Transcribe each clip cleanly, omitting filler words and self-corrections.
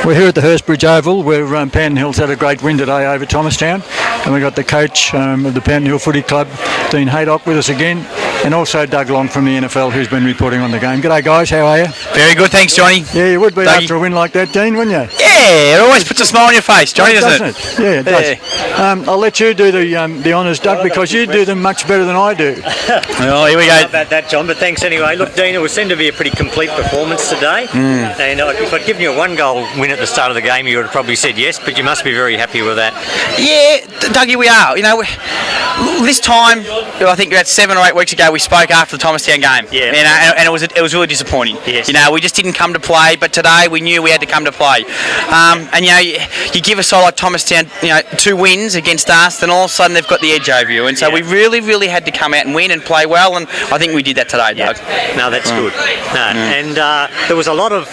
We're here at the Hurstbridge Oval where Panton Hill's had a great win today over Thomastown, and we've got the coach of the Panton Hill Footy Club, Dean Haydock, with us again, and also Doug Long from the NFL, who's been reporting on the game. G'day guys, how are you? Very good, thanks Johnny. Yeah, you would be Dougie. after a win like that, Dean, wouldn't you? Yeah, it always puts a smile on your face, Johnny, doesn't it? Yeah, it does. I'll let you do the honours, Doug, because you do them much better than I do. Oh, here we go. About that, John, but thanks anyway. Look, Dean, it seemed to be a pretty complete performance today. And if I'd given you a one-goal win at the start of the game, you would have probably said yes, but you must be very happy with that. Yeah, Dougie, we are. You know, this time, I think about 7 or 8 weeks ago, we spoke after the Thomastown game. Yeah. You know, and it was really disappointing. Yes. You know, we just didn't come to play, but today we knew we had to come to play. And you know, you give a side like Thomastown, you know, 2 wins against us, then all of a sudden they've got the edge over you. And so we really had to come out and win and play well, and I think we did that today, Doug. No, that's good. No. And there was a lot of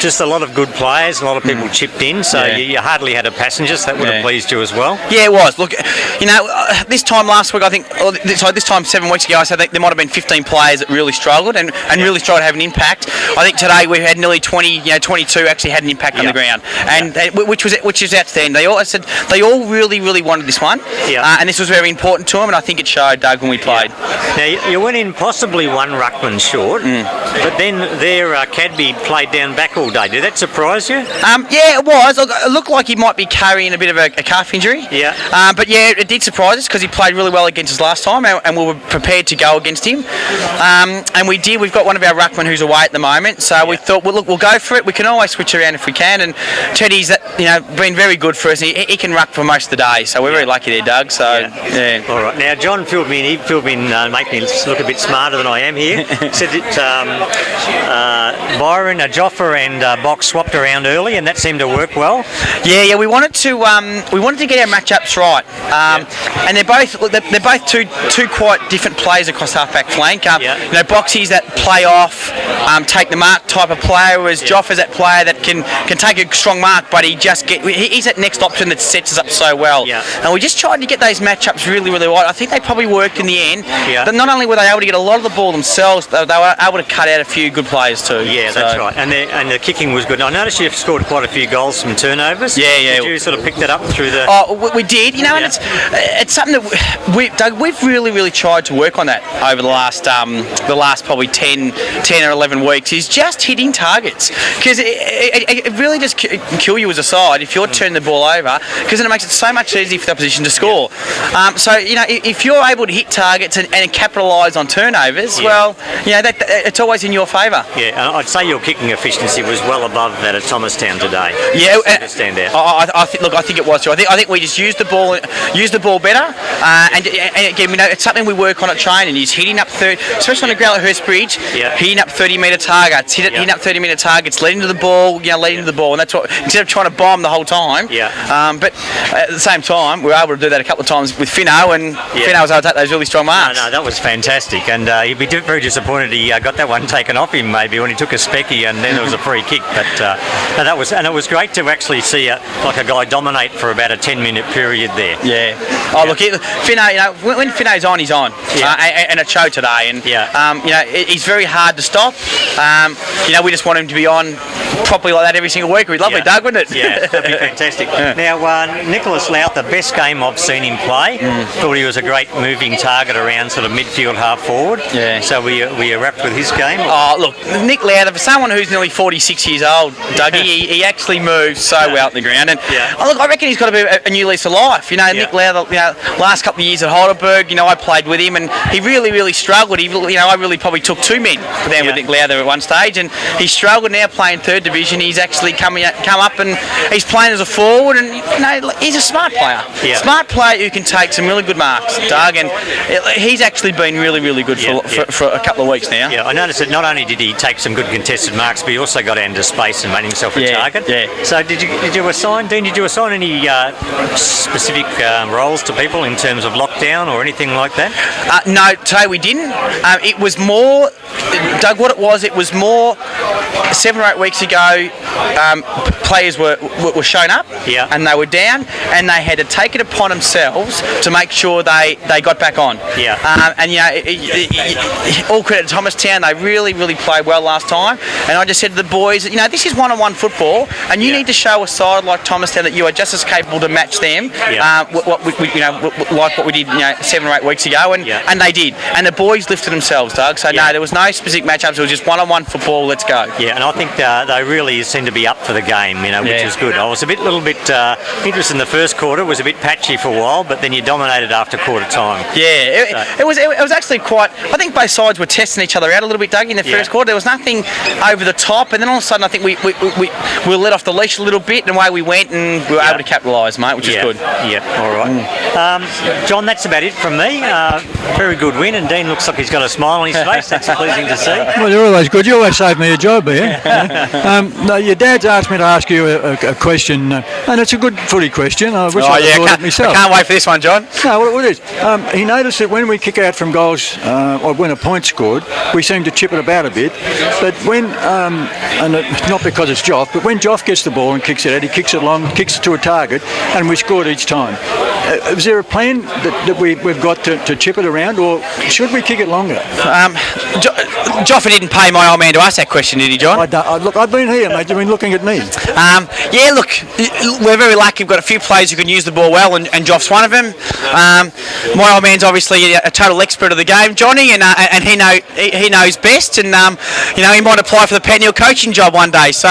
just a lot of good players, a lot of people chipped in, so you hardly had a passenger, so that would have pleased you as well. Yeah, it was. Look, you know, this time last week, I think, this time 7 weeks ago, I said there might have been 15 players that really struggled and really struggled to have an impact. I think today we had nearly 22 actually had an impact on the ground, and which is outstanding. They all really wanted this one, and this was very important to them, and I think it showed, Doug, when we played. Now you went in possibly one ruckman short, but then their Cadby played down back all day. Did that surprise you? Yeah, it was. Look, it looked like he might be carrying a bit of a calf injury. Yeah. But yeah, it did surprise us because he played really well against us last time, and we were prepared to go against him. And we did. We've got one of our ruckmen who's away at the moment, so we thought, well, look, we'll go for it. We can always switch around if we can. And Teddy's been very good for us. He can ruck for most of the day, so we're very lucky there, Doug. So yeah. All right. Now John filled me in. He filled me in, make me look a bit smarter than I am here. Said that Byron, Joffa, and Box swapped around early, and that seemed to work well. Yeah. We wanted to get our matchups right, and they're both two quite different players across half-back flank. You know, Boxy's that play off, take the mark type of player, whereas Joffa's that player that can take a strong mark, but he's that next option that sets us up so well. Yeah. And we just tried to get those matchups really right. I think they probably worked in the end. Yeah. But not only were they able to get a lot of the ball themselves, they were able to cut out a few good players too. Yeah, that's right. And the kicking was good. I noticed you've scored quite a few goals from turnovers. Yeah. Did you sort of pick that up through the? Oh, we did. You know, and it's something that we've really tried to work on that over the last probably 10 or 11 weeks. Is just hitting targets, because it really does kill you as a side if you're turning the ball over, because then it makes it so much easier for the opposition to score. So you know, if you're able to hit targets and capitalise on turnovers, well, you know, it's always in your favour. Yeah, and I'd say your kicking efficiency was well above that at Thomastown today. Yeah, stand out. I think it was too. I think we just used the ball better, and again, you know, it's something we work on at training. Is hitting up especially on the ground at Hurstbridge, hitting up 30-metre targets, hitting up 30-metre targets, leading to the ball, and that's what, instead of trying to bomb the whole time. But at the same time, we were able to do that a couple of times with Finno, and Finno was able to take those really strong marks. No, that was fantastic, and he'd be very disappointed he got that one taken off him maybe when he took a specky, and then there was a free kick. But it was great to actually see a guy dominate for about a 10-minute period there. Yeah. Oh, look, Finno, you know, when Finno's on, he's on. And it showed today, and you know, he's very hard to stop. You know, we just want him to be on properly like that every single week. We'd love it, Doug, wouldn't it? Yeah, that'd be fantastic. Now, Nicholas Louth, the best game I've seen him play. Thought he was a great moving target around sort of midfield, half forward. Yeah. So we are wrapped with his game. Oh, look, Nick Louth, for someone who's nearly 46 years old, Dougie, he actually moves so well at the ground. And look, I reckon he's got to be a new lease of life. You know, Nick Louth, you know, last couple of years at Heidelberg, you know, I played with him, and he really struggled. I really probably took 2 men down with Nick Louth at one stage, and he struggled. Now playing 3rd division, he's actually come up, and he's playing as a forward, and you know, he's a smart player. Smart player who can take some really good marks, Doug, and he's actually been really good for a couple of weeks now. Yeah, I noticed that not only did he take some good contested marks, but he also got into space and made himself a target. Yeah. So did you assign any specific roles to people in terms of lockdown or anything like that? No, today we didn't. It was more, Doug, what it was more 7 or 8 weeks ago, players were shown up, and they were down, and they had to take it upon themselves to make sure they got back on. And all credit to Thomastown. They really played well last time. And I just said to the boys, this is one-on-one football, and you need to show a side like Thomastown that you are just as capable to match them. Like what we did 7 or 8 weeks ago, and they did. And the boys lifted themselves, Doug. So no, there was no specific matchups. It was just one-on-one football. Let's go. Yeah, and I think they really seem to be up for the game, which is good. I was a little bit interested in the first quarter. It was a bit patchy for a while, but then you dominated after quarter time. Yeah, it was actually quite. I think both sides were testing each other out a little bit, Doug, in the first quarter. There was nothing over the top, and then all of a sudden I think we were let off the leash a little bit, and away we went, and we were able to capitalise, mate, which is good. Yeah, all right. John, that's about it from me. Very good win, and Dean looks like he's got a smile on his face. That's pleasing to see. Well, you're always good. You always save me a job here. No, your dad's asked me to ask you a question, and it's a good footy question. I wish I thought it myself. I can't wait for this one, John. No, what it is, he noticed that when we kick out from goals or when a point scored, we seem to chip it about a bit. But when, and not because it's Joff, but when Joff gets the ball and kicks it out, he kicks it long, kicks it to a target, and we scored each time. Is there a plan that we've got to chip it around, or should we kick it longer? Joffa didn't pay my old man to ask that question, did he, John? Look, I've been here, mate. You've been looking at me. Look, we're very lucky. We've got a few players who can use the ball well, and Joff's one of them. My old man's obviously a total expert of the game, Johnny, and he knows best, and he might apply for the Panton Hill coaching job one day. So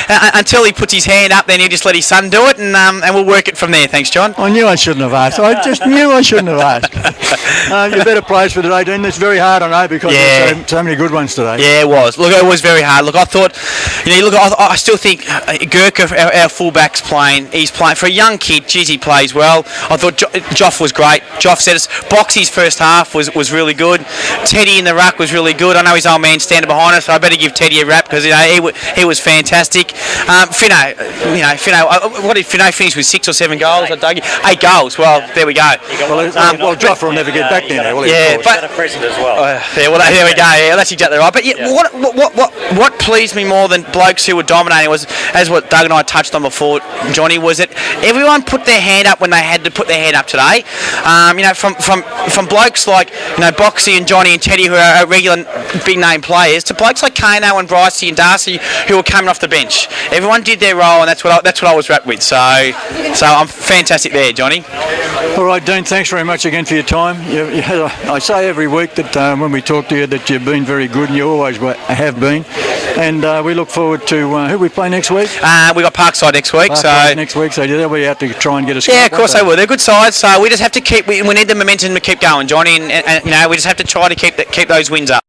until he puts his hand up, then he'll just let his son do it, and we'll work it from there. Thanks, John. I knew I shouldn't have asked. I just knew I shouldn't have asked. You're better placed for today, Dean. It's very hard, I know, because there's so many good ones today. Yeah, it was. Look, it was very hard. Look, I thought, I still think Gurka, our fullback's playing. He's playing for a young kid. Geez, he plays well. I thought Joff was great. Joff said Boxy's first half was really good. Teddy in the ruck was really good. I know his old man standing behind us, so I better give Teddy a rap because he was fantastic. Finno, what did Finno finish with? 6 or 7 goals? 8 goals. Well, there we go. Well, Joff will never get back there, will he? Yeah, but a present as well. there we go. Yeah, that's exactly right. But what pleased me more than blokes who were dominating was, as what Doug and I touched on before, Johnny, was that everyone put their hand up when they had to put their hand up today. From blokes like Boxy and Johnny and Teddy, who are regular big name players, to blokes like Kano and Brycey and Darcy, who were coming off the bench. Everyone did their role, and that's what I was wrapped with. So I'm fantastic there, Johnny. All right, Dean, thanks very much again for your time. I say every week that when we talk to you that you've been very good, and you always have been. And we look forward to who we play next week. We got Parkside next week. Next week, so they'll be out to try and get us. Yeah, of course they will. They're good sides, so we just have to keep. We need the momentum to keep going, Johnny, and we just have to try to keep those wins up.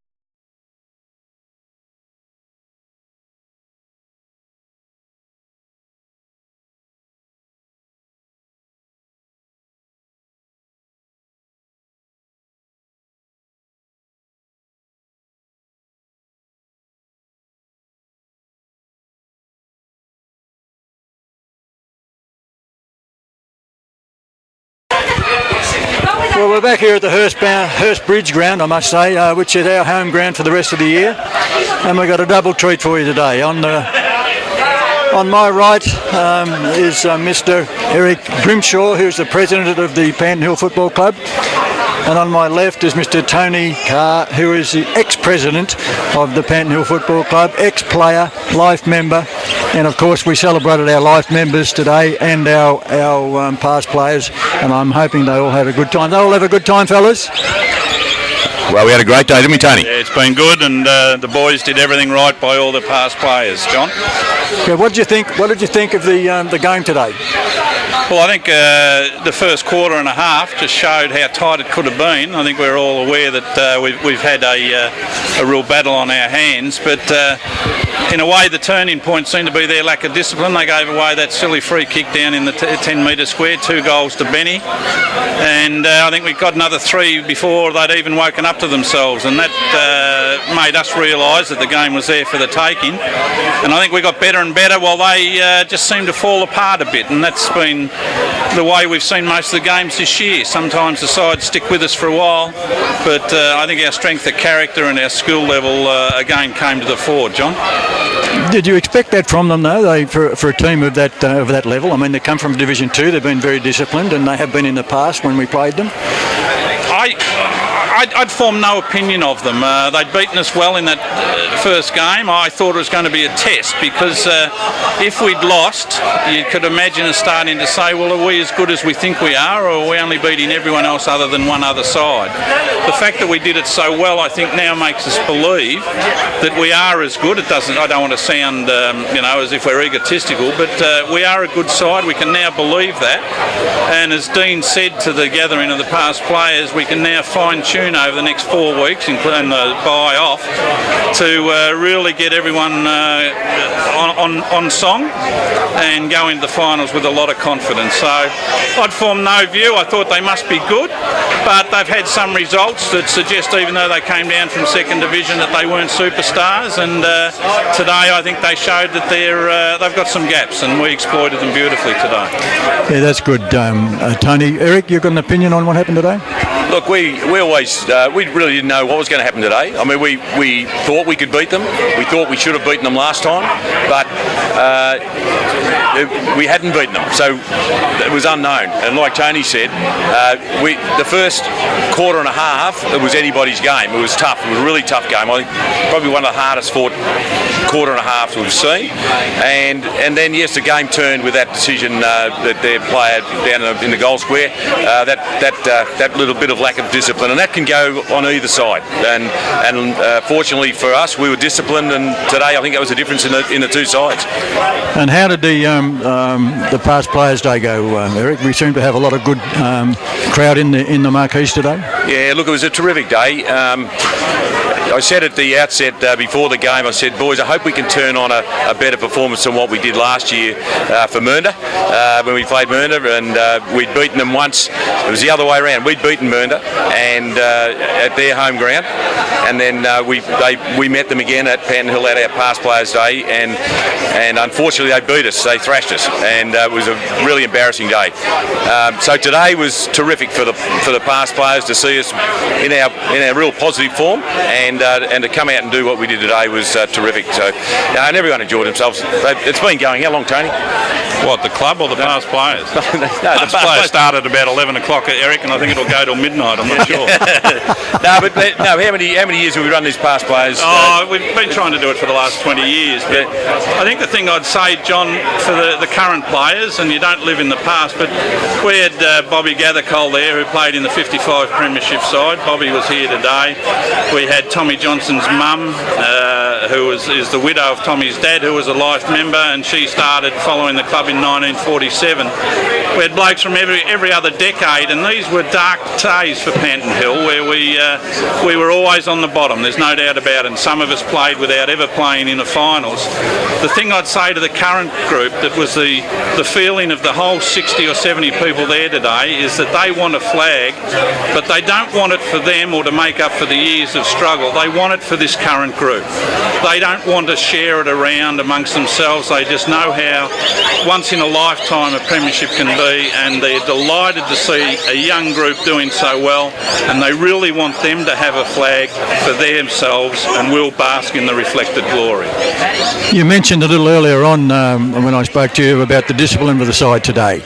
Well, we're back here at the Hurst Bridge ground, I must say, which is our home ground for the rest of the year. And we've got a double treat for you today. On my right is Mr. Eric Grimshaw, who's the president of the Panton Hill Football Club. And on my left is Mr. Tony Cahir, who is the ex-president of the Panton Hill Football Club, ex-player, life member. And of course we celebrated our life members today and our past players, and I'm hoping they all had a good time. They all have a good time, fellas? Well, we had a great day, didn't we, Tony? Yeah, it's been good, and the boys did everything right by all the past players, John. Okay, what did you think of the game today? Well, I think the first quarter and a half just showed how tight it could have been. I think we're all aware that we've had a real battle on our hands, but in a way the turning point seemed to be their lack of discipline. They gave away that silly free kick down in the 10-metre square, 2 goals to Benny, and I think we got another 3 before they'd even woken up to themselves, and that made us realise that the game was there for the taking. And I think we got better and better while they just seemed to fall apart a bit, and that's been the way we've seen most of the games this year. Sometimes the sides stick with us for a while, but I think our strength of character and our skill level again came to the fore, John. Did you expect that from them, though? For a team of that level, I mean, they come from Division 2. They've been very disciplined, and they have been in the past when we played them. I'd formed no opinion of them. They'd beaten us well in that first game. I thought it was going to be a test because if we'd lost, you could imagine us starting to say, well, are we as good as we think we are, or are we only beating everyone else other than one other side? The fact that we did it so well, I think, now makes us believe that we are as good. I don't want to sound, as if we're egotistical, but we are a good side. We can now believe that. And as Dean said to the gathering of the past players, we can now fine-tune over the next 4 weeks, including the bye off, to really get everyone on song and go into the finals with a lot of confidence. So I'd formed no view. I thought they must be good, but they've had some results that suggest, even though they came down from second division, that they weren't superstars. And today I think they showed that they've got some gaps, and we exploited them beautifully today. Yeah, that's good, Tony. Eric, you've got an opinion on what happened today? Look, we really didn't know what was going to happen today. I mean, we thought we could beat them. We thought we should have beaten them last time, but we hadn't beaten them, so it was unknown. And like Tony said, the first quarter and a half, it was anybody's game. It was tough. It was a really tough game. I think probably one of the hardest fought quarter and a halves we've seen. And then, yes, the game turned with that decision that their player down in the goal square, that little bit of lack of discipline, and that can go on either side. And fortunately for us, we were disciplined, and today I think that was a difference in the two sides. And how did the past players' day go, Eric? We seem to have a lot of good crowd in the marquees today. Yeah, look, it was a terrific day. I said at the outset before the game, I said, boys, I hope we can turn on a better performance than what we did last year for Mernda, when we played Mernda, and we'd beaten them once. It was the other way around. We'd beaten Mernda and at their home ground, and then we met them again at Panton Hill at our past players' day, and unfortunately they beat us. They thrashed us, and it was a really embarrassing day. So today was terrific for the past players to see us in our real positive form, and to come out and do what we did today was terrific. So, and everyone enjoyed themselves. It's been going how long, Tony? What, the club or the past players? No, past players started about 11 o'clock, Eric, and I think it'll go till midnight. I'm not sure. How many years have we run these past players? We've been trying to do it for the last 20 years, but I think the thing I'd say, John, for the current players, and you don't live in the past, but we had Bobby Gathercole there, who played in the 55 Premiership side. Bobby was here today. We had Tommy Johnson's mum, who is the widow of Tommy's dad, who was a life member, and she started following the club in 1947. We had blokes from every other decade, and these were dark days for Panton Hill, where we were always on the bottom. There's no doubt about it. And some of us played without ever playing in the finals. The thing I'd say to the current group, that was the feeling of the whole 60 or 70 people there today, is that they want a flag, but they don't want it for them or to make up for the years of struggle. They want it for this current group. They don't want to share it around amongst themselves. They just know how once in a lifetime a premiership can be, and they're delighted to see a young group doing so well, and they really want them to have a flag for themselves, and we'll bask in the reflected glory. You mentioned a little earlier on when I spoke to you about the discipline of the side today.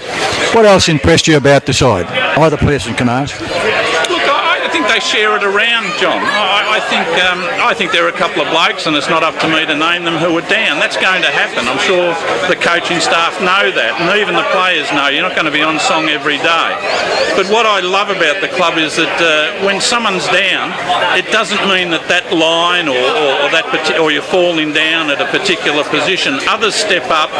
What else impressed you about the side? Either person can ask. I think they share it around, John. I think there are a couple of blokes, and it's not up to me to name them, who are down. That's going to happen. I'm sure the coaching staff know that, and even the players know. You're not going to be on song every day. But what I love about the club is that when someone's down, it doesn't mean that line or you're falling down at a particular position. Others step up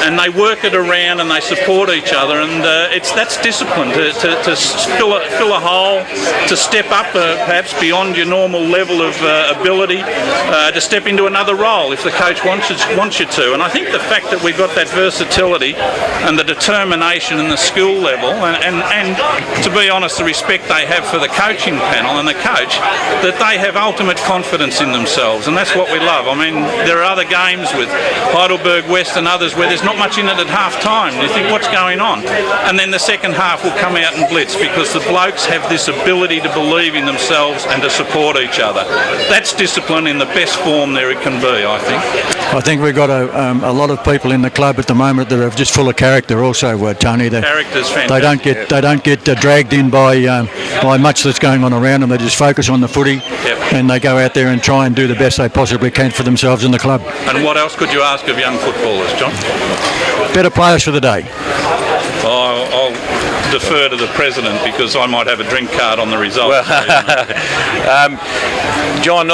and they work it around and they support each other, and that's discipline to fill a hole, to step up perhaps beyond your normal level of ability to step into another role if the coach wants you to. And I think the fact that we've got that versatility and the determination and the skill level and to be honest, the respect they have for the coaching panel and the coach, that they have ultimate confidence in themselves, and that's what we love. I mean, there are other games with Heidelberg West and others where there's not much in it at half time. You think, what's going on? And then the second half will come out and blitz because the blokes have this ability to believe in themselves and to support each other. That's discipline in the best form there it can be, I think. I think we've got a lot of people in the club at the moment that are just full of character also, Tony. Character's fantastic. They don't get dragged in by much that's going on around them. They just focus on the footy, and they go out there and try and do the best they possibly can for themselves in the club. And what else could you ask of young footballers, John? Better players for the day. I'll defer to the president because I might have a drink card on the result. John,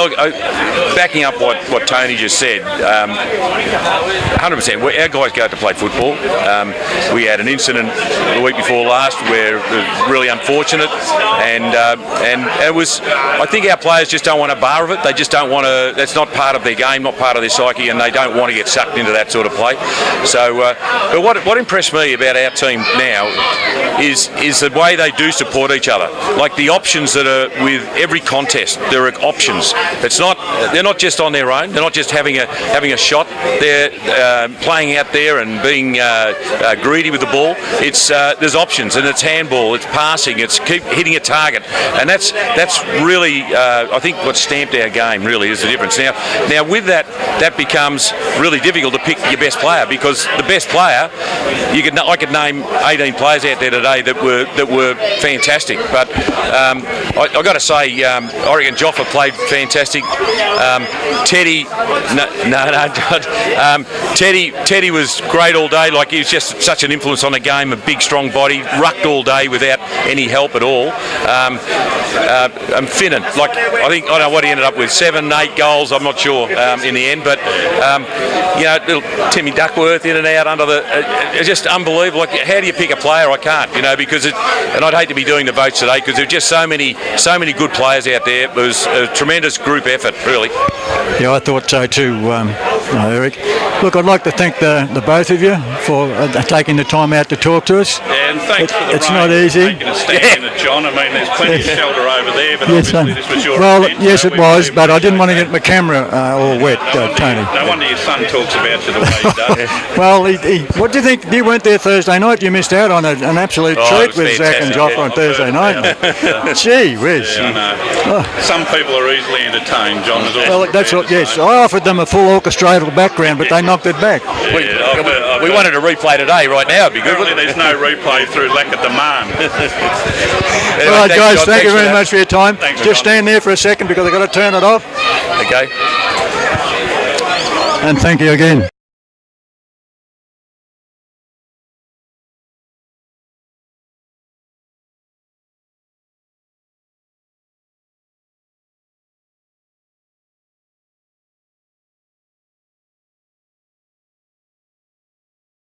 backing up what Tony just said, 100%. Our guys go out to play football. We had an incident the week before last where it was really unfortunate, and it was. I think our players just don't want a bar of it. They just don't want to. That's not part of their game, not part of their psyche, and they don't want to get sucked into that sort of play. So, but what impressed me about our team now is the way they do support each other. Like the options that are with every contest, there are options. They're not just on their own. They're not just having a shot. They're playing out there and being greedy with the ball. There's options, and it's handball, it's passing, it's keep hitting a target, and that's really I think what stamped our game. Really is the difference. Now with that becomes really difficult to pick your best player because the best player I could name 18 players out there today that were fantastic. But I got to say, I reckon Joffa played fantastic. Teddy, Teddy was great all day. Like he was just such an influence on the game. A big, strong body, rucked all day without any help at all. And Finnan, like I don't know what he ended up with, 7, 8 goals. I'm not sure in the end, but little Timmy Duckworth in and out under it's just unbelievable. Like, how do you pick a player? I can't, because and I'd hate to be doing the votes today because there are just so many good players out there. It was a tremendous group effort, really. Yeah, I thought so too, Eric. Look, I'd like to thank the both of you for taking the time out to talk to us. Yeah, and thanks for the It's rain not easy. Taking a stand in it, John. I mean, there's plenty of shelter over there, but Yes, obviously this was your event, yes, so it we was, really but I didn't want to appreciate get my camera all wet, Tony. No wonder your son talks about you the way he does. Well, what do you think? You weren't there Thursday night. You missed out on an absolute treat with Zach and Joffa on Thursday night. Gee whiz. Yeah, I know. Some people are easily entertained, John. Well, that's what. Yes, I offered them a full orchestral background, but they knocked it back. We wanted a replay today, right now. It'd be good. Apparently there's no replay through lack of demand. All right, guys. Thank you very much for your time. Thanks, Just stand there for a second because I've got to turn it off. Okay. And thank you again.